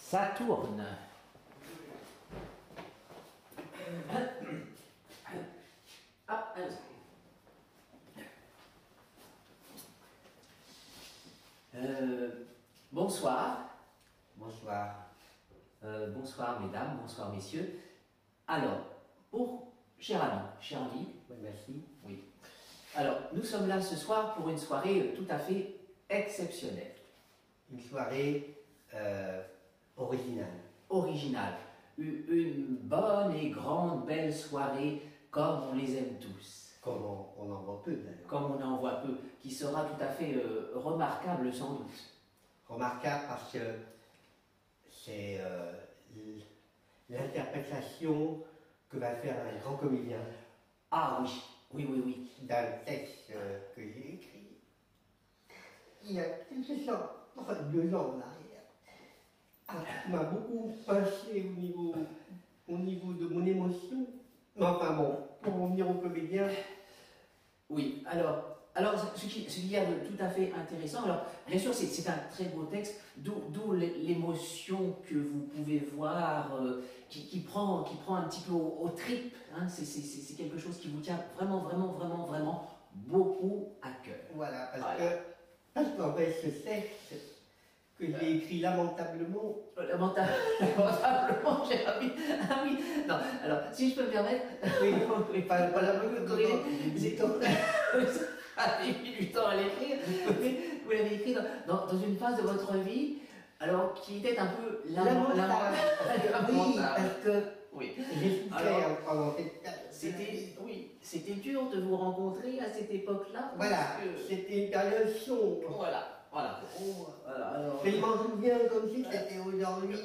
Ça tourne. Ah, bonsoir. Bonsoir. Bonsoir mesdames, bonsoir messieurs. Alors, cher ami, Oui, merci. oui. Alors, nous sommes là ce soir pour une soirée tout à fait exceptionnelle. Une soirée originale. Originale. Une bonne et grande, belle soirée, comme on les aime tous. Comme on en voit peu d'ailleurs. Comme on en voit peu, qui sera tout à fait remarquable sans doute. Remarquable parce que c'est l'interprétation que va faire un grand comédien Ah oui. d'un texte que j'ai écrit il y a quelques ans, enfin 2 ans en arrière. Qui m'a beaucoup pincé au niveau de mon émotion. Mais enfin bon, pour revenir au comédien. Oui, alors ce qu'il y a de tout à fait intéressant, alors bien sûr c'est un très beau texte, d'où l'émotion que vous pouvez voir, qui prend un petit peu aux tripes, hein, c'est quelque chose qui vous tient vraiment beaucoup à cœur. Voilà, parce qu'en fait ce texte que j'ai écrit lamentablement. Lamentablement, cher ami. Ah oui, non, alors, si je peux me permettre. Oui, pas la bonne corriger. Vous avez mis du temps à l'écrire, mais vous l'avez écrit dans une phase de votre vie, alors qui était un peu lamentable. Oui, parce que oui. j'ai souffert pendant cette période. C'était dur de vous rencontrer à cette époque-là. Voilà, c'était une période sombre. Voilà. Mais je m'en souviens comme si c'était aujourd'hui.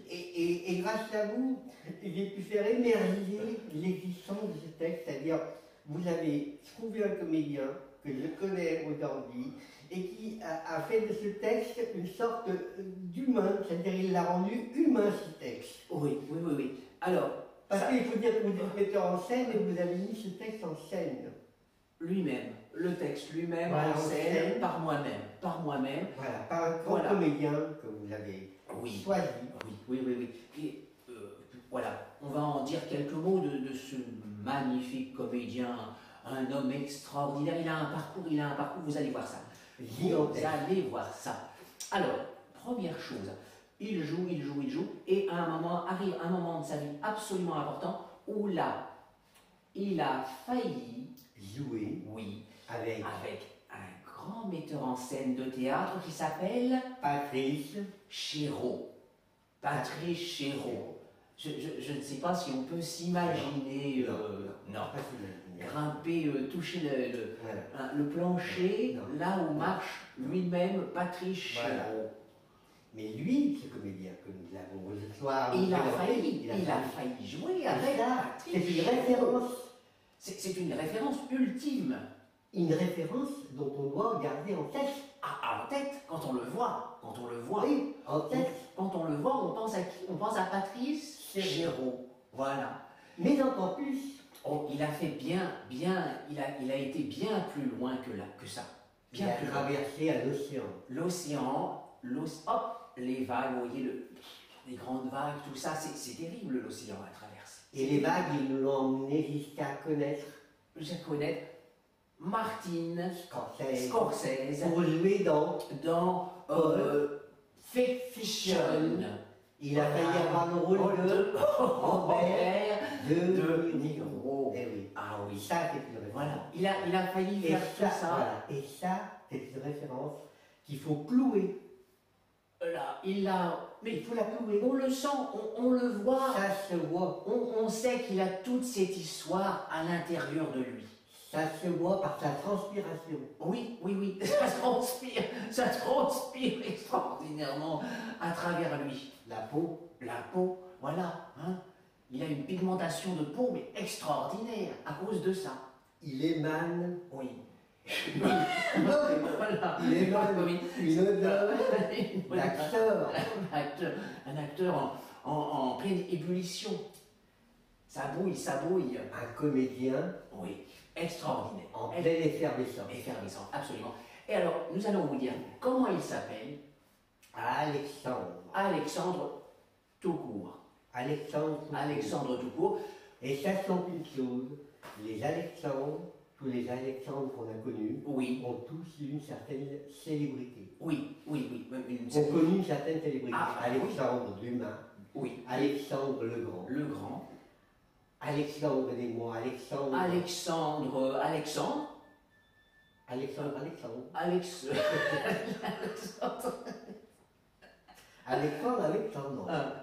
Et grâce à vous, j'ai pu faire émerger l'existence de ce texte, c'est-à-dire vous avez trouvé un comédien que je connais aujourd'hui et qui a fait de ce texte une sorte d'humain, c'est-à-dire il l'a rendu humain ce texte. Oui. Alors, parce qu'il faut dire que vous êtes metteur en scène et vous avez mis ce texte en scène. Lui-même, le texte lui-même, voilà, en scène, par moi-même. Voilà, par un grand comédien que vous avez choisi. Oui. Et voilà, on va en dire quelques mots de ce magnifique comédien, un homme extraordinaire. Il a un parcours, vous allez voir ça. Vous allez voir ça. Alors, première chose, il joue, et à arrive un moment de sa vie absolument important où là, il a failli jouer avec un grand metteur en scène de théâtre qui s'appelle Patrice Chéreau. Je ne sais pas si on peut s'imaginer grimper, toucher le plancher, là où marche lui-même Patrice Chéreau. Mais lui, ce comédien que nous avons ce soir, il a failli jouer avec Patrice. C'est une référence. C'est une référence ultime. Une référence dont on doit garder en tête. Ah, en tête, quand on le voit. Oui, en tête. Quand on le voit, on pense à qui? On pense à Patrice Chéreau. Voilà. Mais encore plus. Oh, il a fait il a été bien plus loin que ça. Il a traversé à l'océan. Les vagues, vous voyez, les grandes vagues, tout ça, c'est terrible l'océan à traverser. Et les vagues, ils l'ont emmené jusqu'à connaître Martin Scorsese pour jouer dans Fiction. Il a failli avoir le rôle de Robert de Niro. Eh oui. Ah oui. Ça, c'est une référence. Voilà. Il a failli faire tout ça. Voilà. Et ça, c'est une référence qu'il faut clouer. Là, mais il faut la clouer. On le sent, on le voit. Ça se voit. On sait qu'il a toute cette histoire à l'intérieur de lui. Ça se voit par sa transpiration. Oui. Ça transpire extraordinairement à travers lui. La peau, voilà. Hein. Il a une pigmentation de peau, mais extraordinaire à cause de ça. Il émane. Oui. Voilà. Il émane une odeur d'acteur. Un acteur en pleine ébullition. Ça bouille. Un comédien. Oui. Extraordinaire. En pleine effervescence. Effervescence, absolument. Et alors, nous allons vous dire comment il s'appelle. Alexandre. Alexandre, tout court. Alexandre tout court. Et ça sent une chose, les Alexandres, tous les Alexandres qu'on a connus, oui. ont tous eu une certaine célébrité. Oui. Ont connu une certaine célébrité. Alexandre Dumas, oui. Alexandre le Grand. Alexandre aidez-moi, Alexandre. Alexandre.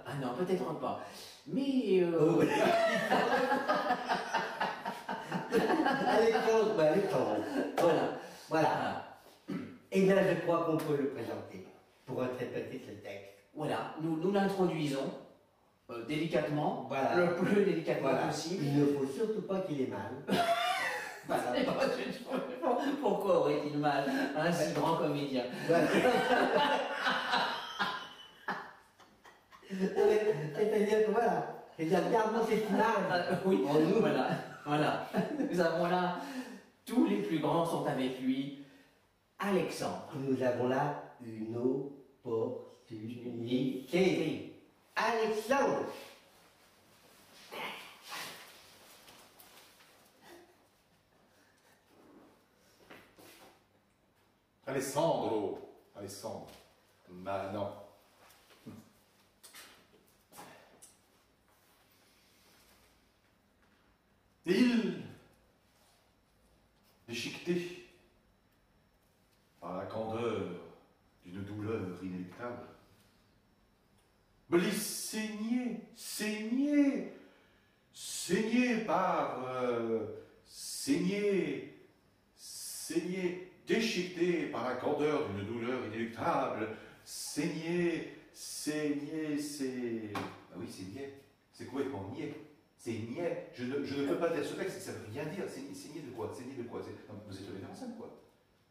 Ah non, peut-être pas. Mais. Alexandre. Voilà. Et bien, je crois qu'on peut le présenter pour interpréter ce texte. Voilà, nous l'introduisons délicatement, voilà. Le plus délicatement possible. Il ne faut surtout pas qu'il ait mal. Voilà. Pourquoi aurait-il mal un si grand comédien? C'est-à-dire que voilà, regardons cette image. Oui, voilà. Nous avons là, tous les plus grands sont avec lui. Alexandre. Nous avons là une opportunité. Alexandre. Alessandro, maintenant. Il, déchiqueté par la candeur d'une douleur inéluctable, saigné par... déchiqueté par la candeur d'une douleur inéluctable, saigné, c'est... Ah oui, c'est niais, c'est complètement niais. C'est niais. Je ne peux pas dire ce texte, ça ne veut rien dire. Saigné de quoi? Saigné de quoi? Vous êtes le metteur en scène, quoi.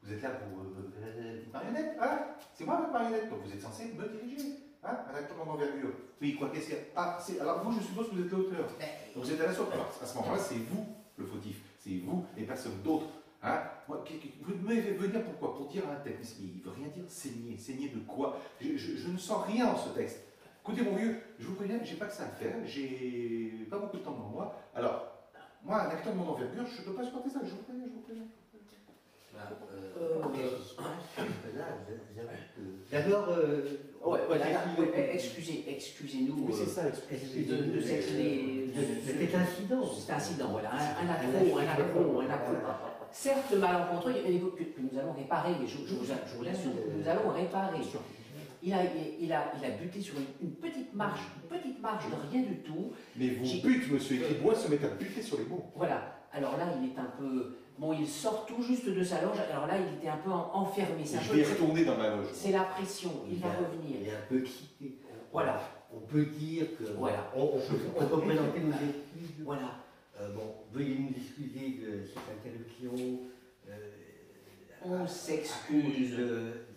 Vous êtes là pour une marionnette, hein? C'est moi votre marionnette, donc vous êtes censé me diriger, hein? Un acteur d'envergure. Oui, quoi, qu'est-ce qu'il y a? Ah, alors vous, je suppose que vous êtes l'auteur. Donc vous êtes à la sorte. Alors, à ce moment-là, c'est vous le fautif. C'est vous et personne d'autre. Hein? Moi, vous devez venir pourquoi? Pour dire un texte. Mais il ne veut rien dire saigner. Saigner de quoi? Je ne sens rien dans ce texte. Écoutez, mon vieux, je vous préviens, j'ai pas que ça à faire. J'ai pas beaucoup de temps devant moi. Alors, moi, un acteur de mon envergure, je ne peux pas supporter ça. Je vous préviens. D'abord, excusez-nous oui, c'est ça, de cet incident. Cet incident, voilà, un accro. Certes malencontreux, mais que nous allons réparer, je vous l'assure, nous allons réparer. Il a buté sur une petite marche de rien du tout. Mais vous butez, monsieur Écribois se met à buter sur les mots. Voilà, alors là, il est un peu... Bon, il sort tout juste de sa loge, alors là, il était un peu enfermé. Je vais retourner dans ma loge. C'est la pression, il va revenir. Il est un peu excité. Voilà. On peut dire que... Voilà. On peut présenter nos excuses. Voilà. Veuillez nous excuser de cette interruption. On s'excuse.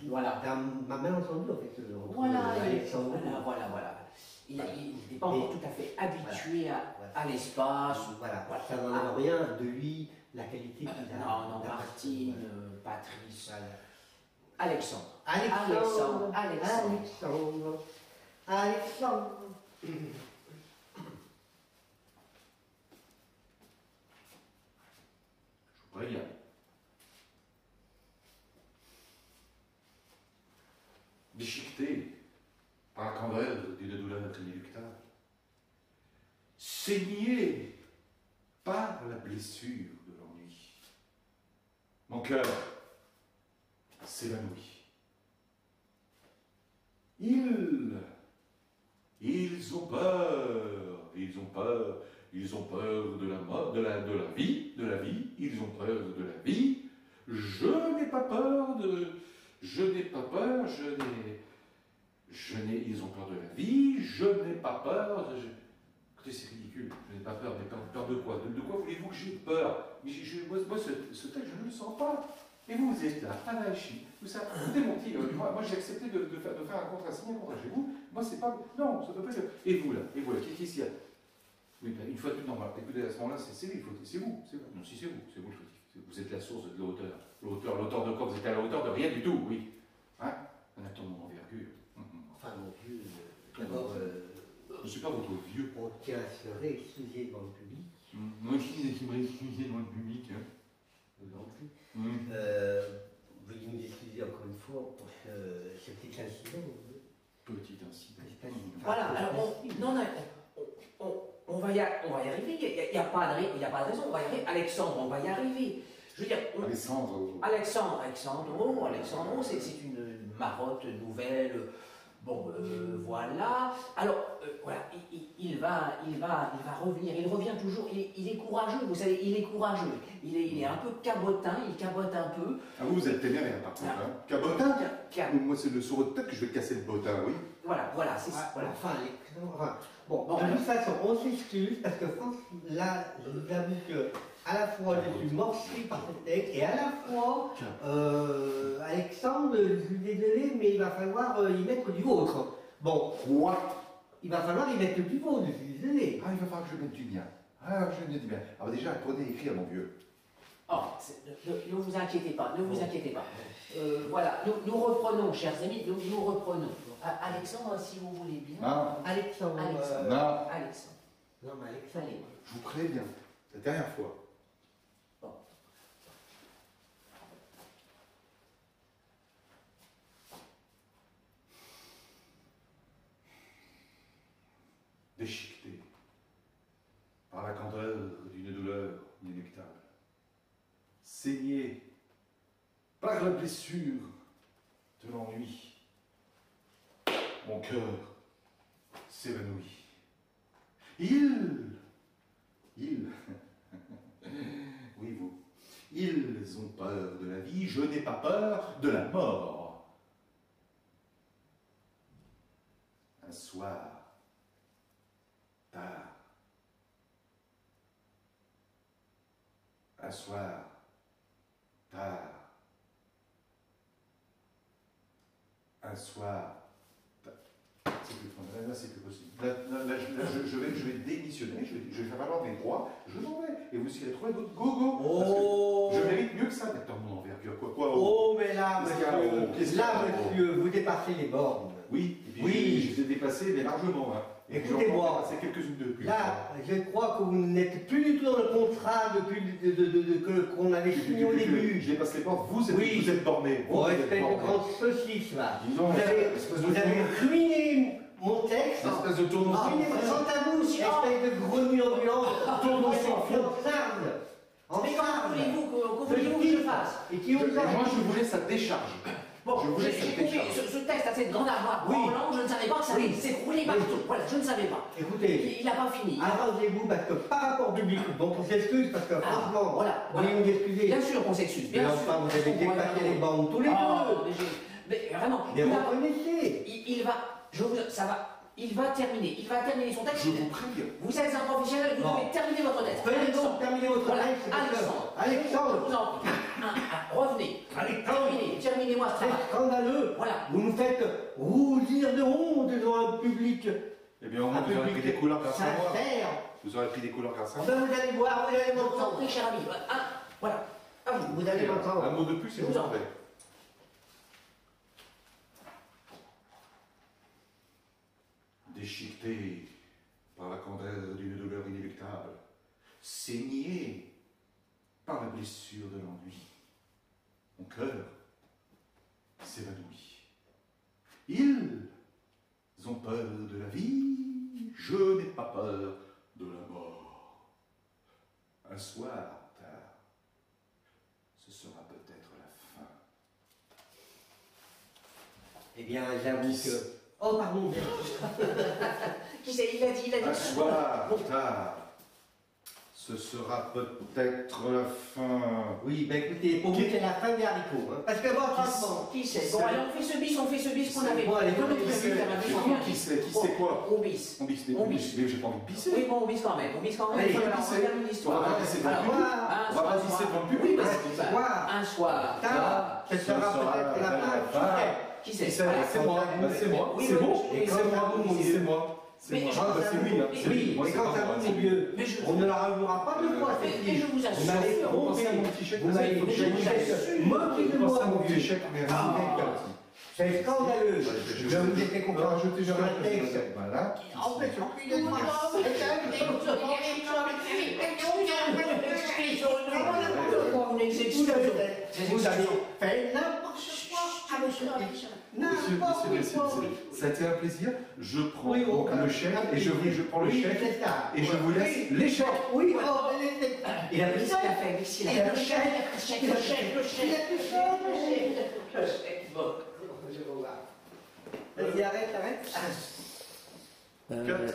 Voilà. Ma main entendue, en fait. Voilà. Il n'était pas encore tout à fait habitué à l'espace. Voilà. Ça n'enlève rien de lui, la qualité qu'il a. Non, Martine, Patrice. Voilà. Alexandre. Je vous préviens. Déchiqueté par la candeur d'une douleur inéluctable, saigné par la blessure de l'ennui. Mon cœur s'évanouit. Ils ont peur de la mort, de la vie, ils ont peur de la vie. Ils ont peur de la vie, je n'ai pas peur. Écoutez, c'est ridicule, je n'ai pas peur, mais peur de quoi? De quoi voulez-vous que j'ai peur? Moi, ce texte, je ne le sens pas. Et vous êtes là, Tanahashi, vous savez, démontiez. Moi j'ai accepté de faire un contrat signé, un contrat chez vous. Moi, c'est pas. Non, ça ne peut pas être. Et vous là, qu'est-ce qu'il y a? Oui, ben, une fois de plus, non, écoutez, à ce moment-là, c'est lui, c'est vous. Non, si c'est vous le fautif. Vous êtes la source de l'auteur. L'auteur de quoi? Vous êtes à la hauteur de rien du tout, oui. Hein? Un acteur de mon envergure. Enfin, mon Dieu, d'abord, suis pas votre vieux. On tient à se réexcuser devant le public. Moi aussi, je me excusé devant le public. Hein. Non plus. Mm. Veuillez nous excuser encore une fois pour ce petit incident. Petit incident. Voilà, alors on va y arriver, il n'y a pas de raison, on va y arriver. Alexandre, on va y arriver. Je veux dire, Alexandre, c'est une marotte nouvelle. Bon, voilà. Alors, voilà, il va revenir. Il revient toujours. Il est courageux, vous savez, il est courageux. Il est un peu cabotin, il cabote un peu. Ah, vous êtes téméraire par contre, hein. Cabotin. Moi, c'est sur votre tête que je vais casser le botin, oui. Voilà, c'est ça. Voilà. Bon, de toute façon, on s'excuse parce que là, je vous avoue que à la fois je suis mortifié par ce texte et à la fois, Alexandre, je suis désolé, mais il va falloir y mettre du vôtre. Bon, Quoi? il va falloir y mettre du vôtre, je suis désolé. Ah, il va falloir que je mette du bien. Ah, je vais mettre du bien. Alors déjà, apprenez à écrire, mon vieux. Oh, ne vous inquiétez pas, ne vous inquiétez pas. Voilà, nous reprenons, chers amis, nous reprenons. Alexandre, si vous voulez bien. Non. Alexandre. Non. Alexandre. Non, mais Alexandre. Allez. Je vous préviens, la dernière fois. Bon. Déchiqueté par la candeur d'une douleur inéluctable, saigné par la blessure de l'ennui, mon cœur s'évanouit. Oui vous, ils ont peur de la vie, je n'ai pas peur de la mort. Un soir, tard, un soir, tard, un soir, tard. C'est plus, là, c'est plus possible. Là, je vais démissionner, je vais faire valoir mes droits, je m'en vais. Et vous irez trouver votre gogo. Parce que je mérite mieux que ça d'être dans mon envergure. Quoi, Oh, mais là, monsieur, vous dépassez les bornes. Oui, et puis Oui. je l'ai dépassé, mais largement. Hein. Écoutez-moi, c'est quelques-unes de plus. là, je crois que vous n'êtes plus du tout dans le contrat qu'on avait signé au début. Je dépasse les portes, vous êtes borné. Oh, espèce de grande saucisse, là. Disons, Vous avez ruiné mon texte. Espèce de tournon sans Ruiné quant à vous, espèce de grenouille ambulante, tournon sans fond, en Mais sarde. comment voulez-vous que je fasse? Et qui vous Moi, je voulais sa décharge. Bon, Je voulais j'ai cette compris, décharge. ce texte a cette grande armoire Oui. branlant, je ne savais pas que ça allait s'écrouler partout. Voilà, je ne savais pas. Écoutez, Il n'a pas fini. arrangez-vous parce que par rapport au public, donc on s'excuse parce que franchement, voilà. vous voulez nous excuser. Bien sûr qu'on s'excuse, Mais bien sûr. enfin, vous avez dépassé les bornes tous les deux. Mais vraiment, Mais reconnaissez. il va terminer son texte. Je vous prie. Vous êtes un professionnel, vous Non. devez terminer votre texte. Veuillez donc terminer votre Voilà, texte. Alexandre. Alexandre. Je vous en prie. Revenez. Terminez-moi ce C'est travail. scandaleux. Voilà. Vous nous faites rougir de honte devant un public. Eh bien, au moins, vous aurez pris des couleurs grâce à moi. sincère. Vous aurez pris des couleurs grâce à moi. Ben, vous allez voir, vous allez Je vous en m'entendre. prie, cher ami. Voilà. À vous. Vous allez m'entendre. Un mot de plus, Je c'est vous vous en en prie. Déchiqueté par la candeur d'une douleur inéluctable, saigné par la blessure de l'ennui, mon cœur s'évanouit. Ils ont peur de la vie, je n'ai pas peur de la mort. Un soir tard, ce sera peut-être la fin. Eh bien, j'avoue que... Oh, pardon. Qui c'est? Il a dit. Un soir tard, ce sera peut-être la fin. Oui, ben écoutez, pour vous, c'est la fin des haricots. Hein. Parce que moi, franchement... Qui c'est? Bon, allez, on fait ce bis qu'on avait. Bon, allez, Deux allez, autres bis, allez, on a dit, allez, on fait un qui bis. c'est quoi? On bis. On bisse, On bisse. mais j'ai pas envie de pisser. Oui, bon, on bis quand même. Allez, Alors, on bisser. termine l'histoire. On va pas bisser devant le Alors, public. un On va pas soir, bisser devant le public. Oui, parce Un que soir. un soir. Tard, ce sera peut-être la fin. Qui c'est? C'est moi, c'est moi, Oui, c'est oui, bon, oui, c'est moi, c'est moi. C'est Mais moi. je- Ah, bah, c'est lui, hein. C'est lui. Oui, Moi, mais c'est quand pas ça moi, vous, c'est mon lui. vieux, Mais je- on ne la rejouera pas deux fois, Mais cette je fille. vous assure. Vous m'avez Vous pensez trompé. à mon petit chèque, Vous m'avez vous moqué de moi, mon vieux. Pensez à mon petit chèque, mais Ah. résident. C'est scandaleux. Je vous ai fait Je comprendre rajouter sur un texte. Voilà. En fait, j'en plus de vous avez fait n'importe quoi. Ça a été un plaisir. Je prends Oui, donc le chèque et je prends le chèque et je vous laisse les chèques. Oui, Il a pris ce qu'il a fait, il a le chèque. Bon. Vas-y, arrête. Euh,